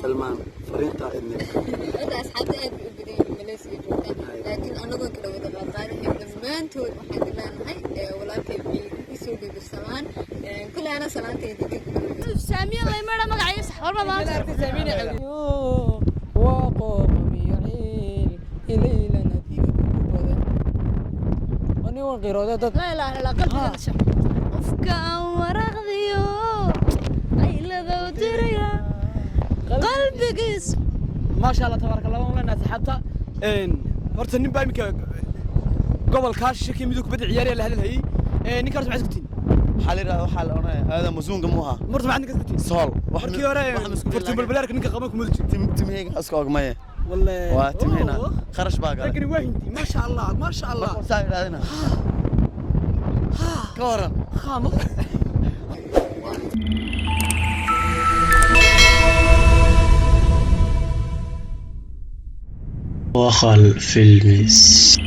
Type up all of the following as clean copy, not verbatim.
سلمان فرينتا إني هذا أصحابي بدي ماليزيا جوتا لكن أنا ضد لو تقاطعني من تود محدنا هاي ولكن بيسوق بالسمان كل أنا سنتين سامي الله يمرنا مقعي صحور ما سامي وقومي عيل إلينا نتيجة كوكودا أنا والقيرودة لا لا لا قلبي نشر أفكا ورغذيو عيلة ذو دريا قلبي قيس ما شاء الله تبارك الله والله الناس حتى horta nin baa imika gobolkaas shaki midug bad ciyaaraya la hadalhay ninkaas maxay iskutiin حالي وحال أنا هذا مزون جموها marta maxay ninkaas iskutiin صال markii hore furtun balbalaarka ninka qaban kuma jirto تم هيك أسكوك مايه wallahi وتم هنا خرج باقي لكن واهنتي ما شاء الله ما شاء الله ساير هذا كورن خامق وخلف المس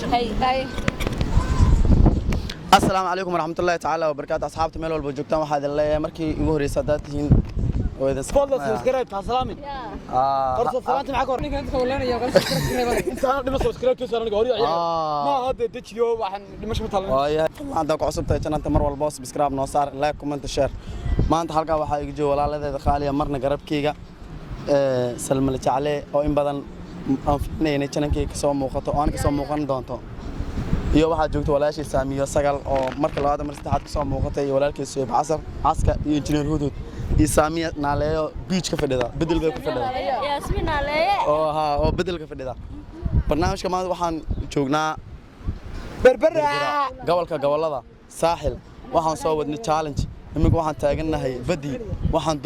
هاي السلام عليكم ورحمة الله تعالى وبركاته أصحابتي ميل والبو جوجتان waxaad leeyahay markii ugu horeysay dad tihiin oo idin فضل سبسكرايب تاع سلامي فرصة سلامتي معك ورنيك انت كولانيا قال سبسكرايب انت انا دم سبسكرايب كيس انا قوري ما هذا دجيو waxaan dhimasho ma talan waayahay hadda ku cusubtay channelta mar walba subscribe noo saar like comment share maanta halka waxa iga jooga walaaladeeda qaaliya marna garabkeyga Salma la jacle oo in badan aan fiinayna channelkeyga soo muuqato oo aan ka soo muuqan doonto iyo waxa joogto walaashii Saamiyo Sagal oo marka labaad mar saddexaad ka soo muuqatay iyo walaalkiis Suuib Casar Aska iyo Engineer Hudud iyo Saamiya Naaleeyo beach ka fadhida bedel bay ku fadhida Yasmin Naaleeye oo bedel ka fadhida barnaamijka maanta waxaan joognaa berbera gobolada saaxil waxaan soo wadnay challenge imika waxaan taaganahay badi waxaan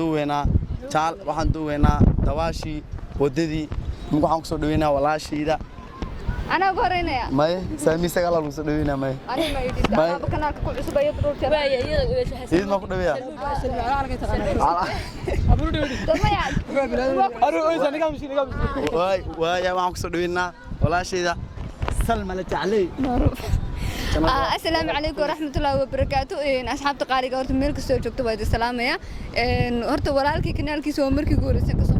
duweynaa dawaashi wadadii imika waxaan ku soo dhaweynaa walaashiida أنا قرينيا may Saami Sagal lagu soo dhaweynaa may أنا ما يدري أنا بكنا كل عصبة يدرون تبع إيد ما ku dhaweeyaa waay waxaan ku soo dhaweynaa walaashiida Salma la jaclay السلام عليكم ورحمة الله وبركاته أصحاب تقارير قرط ملك سوى جبت بعد السلام يا هرت ورالك كنال كيسو مركي قورس كسو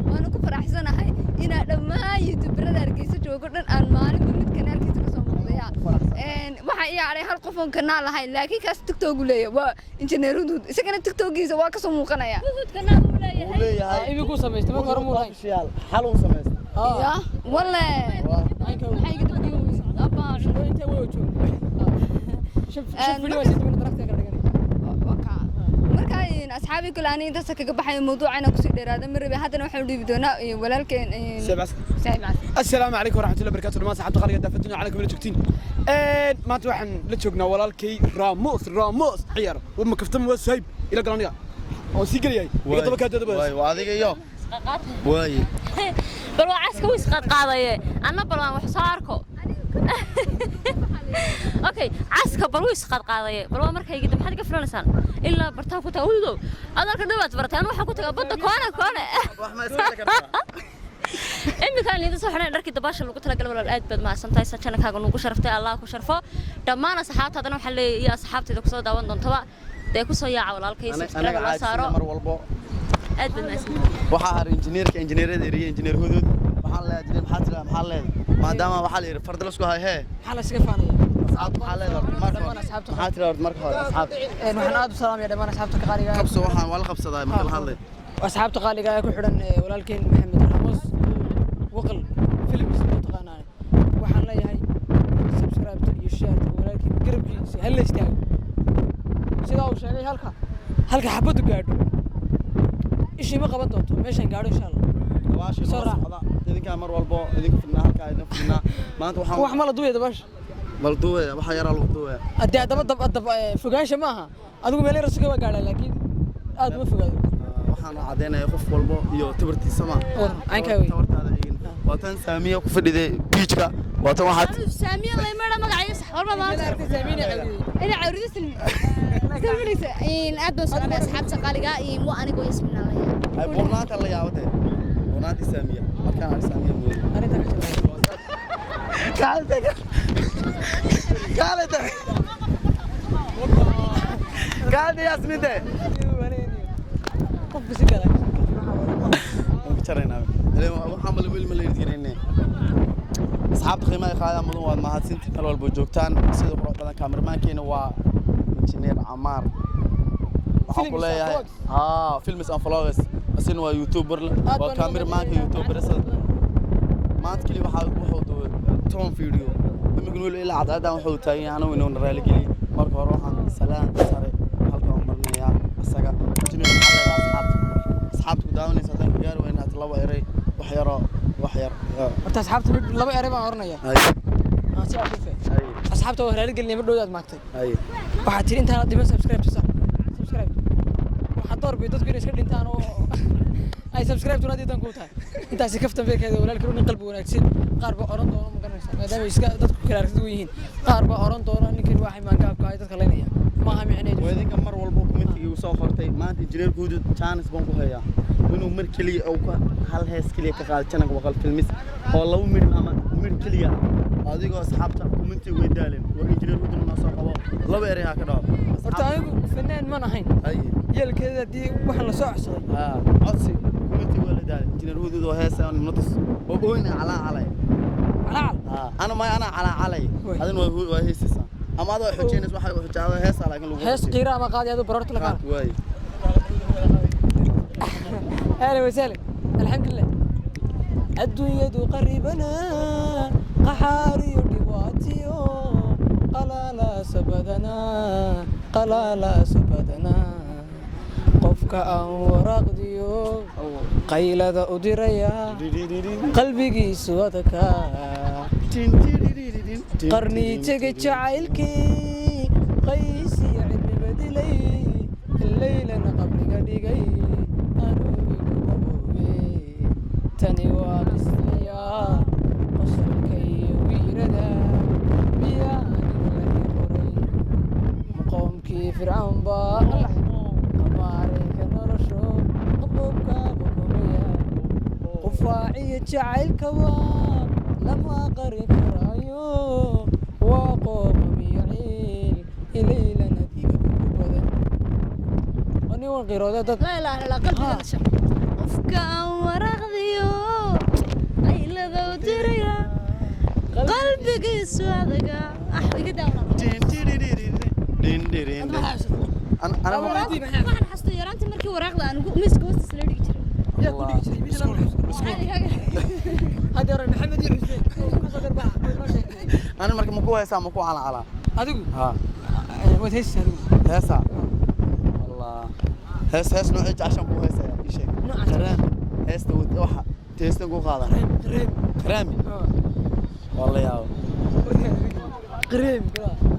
وأنا كفر أحسن هاي إن لما يتبرد أركيس جوكرن أن مالي بمت كنال كيسو كسو مقضيا waxaa yaacay hal qof oo kanaal ahay laakiin kaas TikTok u leeyahay waa engineer Hudud isagana TikTok-giisa waa ka soo muuqanaya Hudud kanaal u leeyahay ibi ku sameystay ma hore muuqan xal uu sameystay ya wala maxay gad badiyay abaa inta way joog shuf video sidii min darafta ka dhigan marka asxaabi kale aan inta kaga baxay mawduucana ku sii dheeraada marba hadana waxaan u dhiibi doonaa walaalkeen السلام عليكم ورحمة الله وبركاته لما صاحبت قال قد فتنا عليكم من جوجتين ما توحن لتشوقنا ولالكي راموس عيار وما كفتم وسايب إلى قرانيا أو سيقل ياي يقطب كاد بس واي واديك يو واي بلوا عسكر ويسقط قاضي أنا بلوا وحصاركو أوكي عسكر بلوا يسقط قاضي بلوا مركي يقدم حد قفلون لسان إلا برتاف وتأويدو أنا كدبت برتان وحكوت قبضت كونه إمي كان يدرس وحنا نركض باش اللي قلت لك ولا الأد بد ما سنتاي سجنك هاجو نقول شرفتي الله كشرفه دمانا صحات هذا نوح اللي يا صحابتي ذوك صودا وندون طبع ديكو صياع ولا الكيس أنا عايز مر والبو أد بد ما سن وحار إنجنير ذي إنجنير هدود محل إنجنير محل ما دام محل فرد لسكو هاي حالة سقفاني أصحاب محل محاتر مركز أصحاب نحن آدم سلام يا دمانا صحابتك قارية خبصة وحن ولا خبصة ذا مثل هذا أصحابتك قارية يكون حدا ولكن محمد راموس وقل فيلم تقانا waxaan leeyahay subscribe iyo share walaalkii garabkiisa hal la istaago sida uu sheegay halka xabadu gaadho ishii ma qaban doonto meeshan gaadho insha Allah waashi soo idinka mar walbo idinku fidnaa halka idin fidnaa maanta waxaan wax ma la duway dabash mal duway waxa yar lagu duway adii dab fogaansha maaha adigu meel rasiga waa gaadhay laakiin aad ma fogaado waxaan cadeynaya qof walbo iyo tabartiisa ma aanka way tabartaada وطن سامية كفدي بيجكا وطن واحد سامية الله يمرض مقعي صح والله ما أنا عوري سلمي إن أدو سلام أصحاب سقالقة مو أنا كويس من الله هاي بورنات الله يعوده بورنات سامية ما كان على سامية مو أنا قال يا سميدة قف بسكرة بتشرينا وحمل ويل مليون جنيه أصحاب خيمة قاعدة مدن ما هاد سنتي كلوا البوجوكتان سيد قرط بدن كاميرمان كينو وا إنجنير عمار وحقول ليه فيلم اسمه فلوغس بس إنه يوتيوبر وكاميرمان كيوتيوبر ما تكلي وحود توم فيديو بيقولوا لي لا عاد وحود تاي أنا وينو نرالي كلي مركو روحان سلام ساري halka marnaya asaga injineer asxaabtu daawanaysa hadaan gaar weyn aad laba eray wax yar horta asxaabta laba eray baan oranaya si afiife asxaabta waa raali gelinay madhowdaad maagtay waxaad tiri intaan dhiman subscribe waxaad door biyo dadku inay iska dhintaan oo ay subscribe tuna diidan ku tahay intaasi kaftan beekeeda walaalkii nin qalbi wanaagsan qaar ba oran doono ma garanaysaa maadaama iska dadku kala aragtid yihiin qaar ba oran doono ninkan waxay maangaabka ay dadka leenaya ma aha micneedu weedinka mar walba commentiga uu soo qortay maanta injineer Hudud chance baan ku hayaa inuu mar kaliya oo hal hees kaliya ka qaado channel waqal filmis oo laba mid ama mid kaliya adigoo asxaabta kuminti way daaleen war injineer wadana noo soo qabo laba eray ha ka dhaw horta anigu fanaan ma ahayn ay yeelkeeda hadii waxaan la soo codsaday codsi kuminti waa la daaleen injineer wadada heesa aan natus oo ooyna calaa calay أنا ما أنا على علي هذا هو هيسسا أما هذا حجين اسمه حجة هيس على كل هيس قيرة ما قاعد هذا بررت لك واي أهلا وسهلا الحمد لله الدنيا قريبنا قحاري ودواتيو قلالا سبدنا قلالا سبدنا قفك أن ورقديو قيلة أدريا قلبي سودك قرني تجي جعلكي قيسي علمي بدلي الليلة قبل قديقي تاني وابسيا قصركي ويردا بياني ولي قري مقومكي فرعون با قماريك نرشو قبوبكا بكميا قفاعي جعلك لما قري كرايو وقوم بيعيل إليلا نديك بكبدا وني والغيرودة لا لا لا قلبي نشا قفكا ورغديو قيلة ودريا قلبك يسوادك أحرق داونا أنا ما حسيت يا رانتي مركي ورقة أنا مسك وسط سلادي كتير يا كل كتير مش هذا رأي محمد يحسين أنا مركي مكوه هسا مكوه على هذا ها وتهس هسا الله هس نوعي عشان كوه هسا يا شيء كرام هس تود واحد تهس نقول هذا كرامي والله يا قريم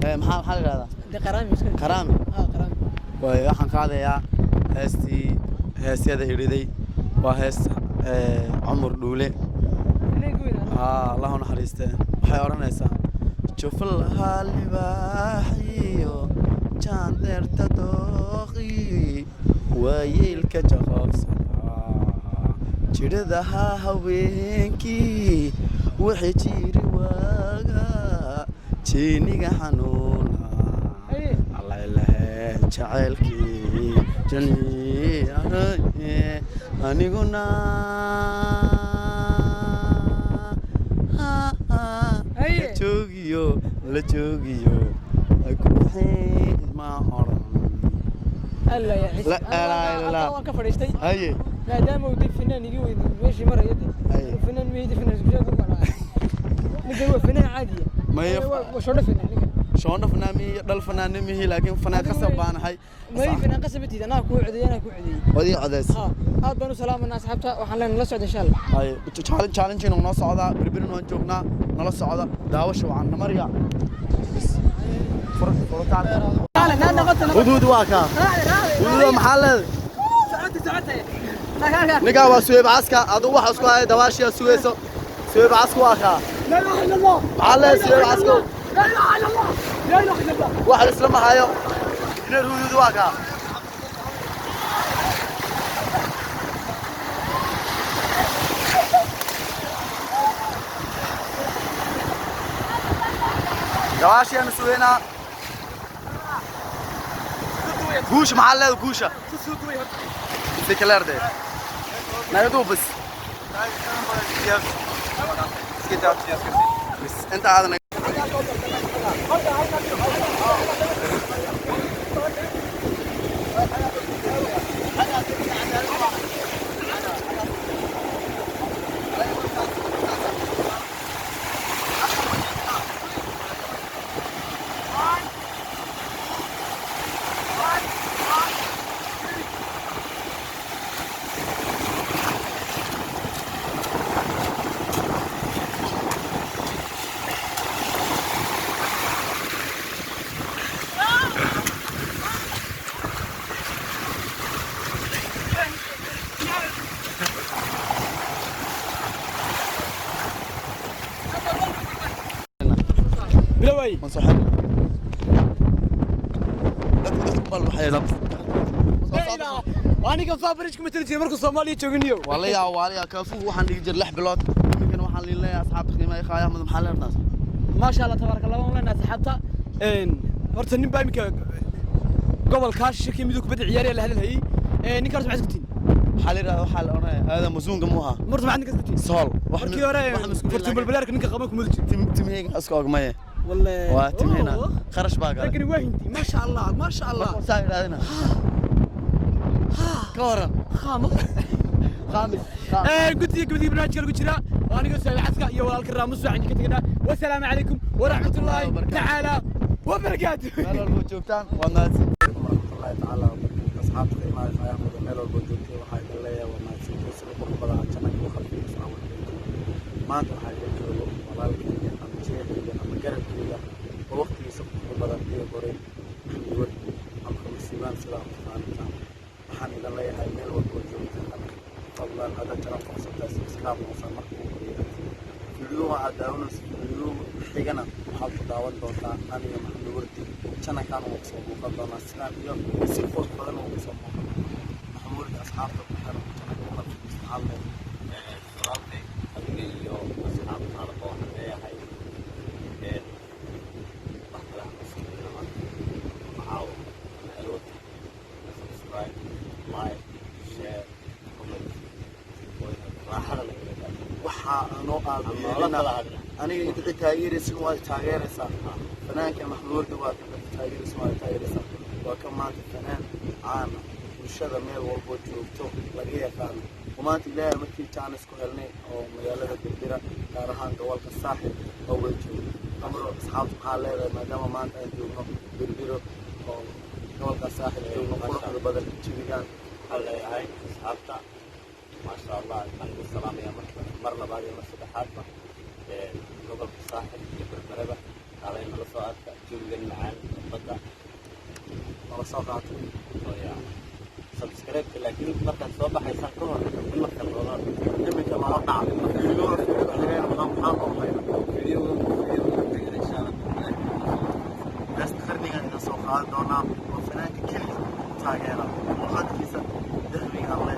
محل هذا ده كرامي كرامي كرامي waxaan qaadayaa heesyada hiriday waa hees Umar Dhuule Allahu naxariiste waxay oranaysaa jufal halibaaxiyo jandeerta dooqi waayilka jaqabsada jiradaha haweenkii wixii jiri waaga jeeniga xanuuna Allah ilaahay jacaylkii jannii aniguna la joogiyo ay ku bixin ma oran الله يا عيسى لا لا لا أنا كفرشتي هاي لا دام ودي فنان يجي ويمشي مرة يدي فنان ميدي فنان زوجة كلها نقول هو فنان عادي ما هي وشون فنان شلون فناني دل فنان مهي لكن فنان كسب أنا هاي ما هي فنان كسبتي أنا كوع عدي أنا كوع عدي ودي عدس هذا بنو سلام الناس حبتها وحنا نلصق إن شاء الله هاي challenge إنه نص عدا بربنا نجونا نلصق عدا داوش وعنا مريا فرق هدود واكا هدود محل نقا وسويب عسكا أدو وحسكو هاي دواشي سويسو سويب عسكو واكا لا اله الا الله محل سويب عسكو لا اله الا الله لا اله الا الله واحد اسلم هايو نير هدود واكا دواشي أنا سوينا قوش محل قوشة سيكلر ده نايدو بس بس أنت هذا بلوي منصحك قبل وحيلا وانا كان فابريشكم مثل مركز صومالي جوجنيو والله يا والله يا كافو waxaan dhigi jir 6 bilood minkan waxaan leeyahay asxaabta qiimaha khaya mad maxal arnaas ما شاء الله تبارك الله والله الناس حتى horta nin baa imika gobolkaas shaki miduu kubadda ciyaaraya la hadalhayay ninkaas maxay iskutiin waxaa la yidhahdaa waxaa la odhanaya aadan masuunga mu aha marta maxaad ninkaas iskutiin sool markii hore fartubalbalaarka ninka qaban kuma jirto timheyga iska ogmaye والله waa timheyna kharash baa galay لكن وهندي ما شاء الله ما شاء الله saa idhahdina ka waran خامس khaamis قلت لك بدي برنامج كل كجرا وانا قلت سوي عسكر يا ولالك الراموس عندي كتقنا والسلام عليكم ورحمه الله تعالى وبركاته meel walbo joogtaan waa mahadsan waraxmatullaahi tacaala asxaabta qiimaha ayaa mudan meel walbo joogtay waxaa idin leeyahay waa mahadsantihiin sida qurux badan jannada ku khalfiis aan maanta waxaa idin joogo walaalkayga ama jeexayga ama garabkayga oo waqtigiisa qurux badan iyo horay xamdiwad ama masiibaan sidaa u taqaanitaan waxaan idin leeyahay meel walbo joogtaan fadlan hadda jara fursadaas islaam uusan marka u horeeyay fiidiyowga aad daawanayso fiidiyowga xigana waxaad ku daawan doontaa aniga maxamed wardi channelkan uu soo muuqan doonaa sidaan iyo si qurux badan uu soo muuqan maxamed wardi asxaabta ku xiran channelka uu qabto istaxalle walaalkay adiga iyo asxaabta halka waxaan leeyahay wax kale aan isku jirnaa macaawo xelwad subscribe like share comment raaxada laga waxaa anoo aad yeelina aniga inta taageeraysa waa taageeraysaa fanaanka maxamed wardi waa taageeraysa waa taageeraysaa waa ka maanta fanaan caana bulshada meel walbo joogto laga yaqaano ومانت إلهي مركي كان اسكو هلني أو مجالات البرة كارهان قوالك الساحل أو وجهه أمر أصحاب حالة ما دام ما أنت يجونا بربرة أو قوالك الساحل يجونا فرق بدل تشيلان الله هاي أصحابتا ما شاء الله الحمد السلام يا مرنا بعد يوم الصباحات قبل الساحل بربرة علينا الصوت جوجل معان بدأ على صفحات سبسكرايب لكن مركز صباح يسان كهر المركز والله نبي كما وقع فيديو غير محمد فيديو إن شاء الله بس خلينا نسوق هذا دونا وفنانك كل تاجرة وقد كيس ذهبي الله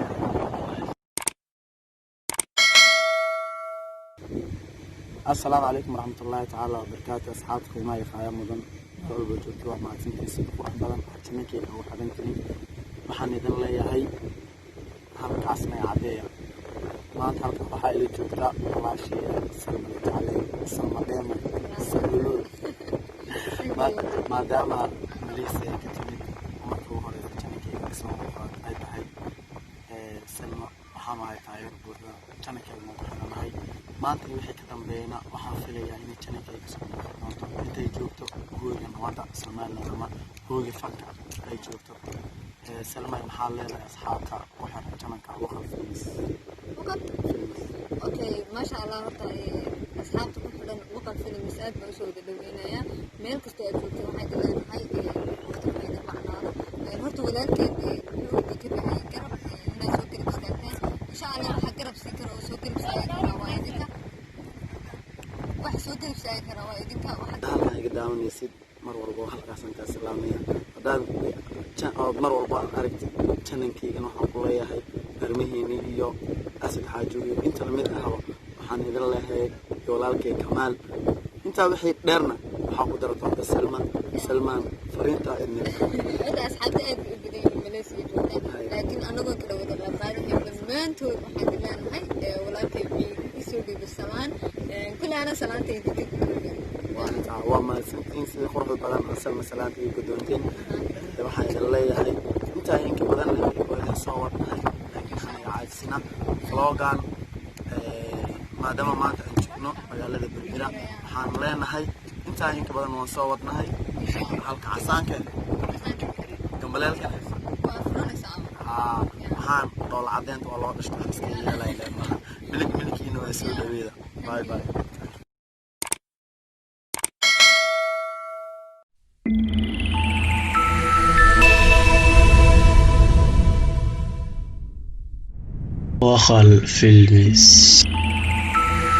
السلام عليكم ورحمة الله تعالى وبركاته أصحاب قيمة يخايا مدن كل بجوتوا مع تنتيس بقرح بدن حتنكي أو حدنكني waxaan idin leeyahay halkaasna cadeeya maanta halka waxaa ila joogta walaashii salmada jacley salmadeema salulood maadaama maliisa ay ka timid markuu horeysa janankeyga kasoo muuqaad ay tahay salma waxaan ahay taageer buuxda janankeyga ku xiranahay maanta wixii ka dambeeyna waxaan filayaa inay janankeyga kasoo muuqan doonto intay joogto hooyga nabadda somaliland ama hooyga fanka ay joogto سلمى محل أصحابك وحر جمعك وخر فيلمس اوكي ما شاء الله horta asxaabta ku xidhan waqal films aad baan soo dhaweynaya meel kasta aad joogto waxay leedahay waqti fayda macnaada horta walaalkeed wuxuu ka yahay garab inay soo garab istaagtaan insha Allah waxa garab si karo soo garab istaagtaan waa idinka wax soo garab istaagtaan waa idinka waxa iga daawanaysid mar walba halkaasan ka salaamaya hadaan mar walba aragtid channelkayga waxaan ku leeyahay barmihiina iyo asad xaajoyo inta mid ahaba waxaan idin leeyahay walaalkay Kamaal inta wixii dheerna waxaan ku darto Salman fariinta idin asxaabta aad u badan Malaysia joogta laakiin anagoo kala wada qaadanahay dhammaantood waxaan leenahay walaalkay isoo dhiibsamaan kullana salaantayda وما سنتين سنة قرب بدن أصل مثلاً في قدومتين waxaan idin leeyahay intaa inka badan waa soo wadnahay laakiin xanaga caadisina vlogan maadaama maanta aan joogno magaalada Berbera waxaan leenahay intaa inka badan waan soo wadnahay halka casaanka gambaleelka waxaan dhool cadeynta waa loo dhashto iska yeelaya miligkiina waa soo dhaweeda bye bye وخل فيلمس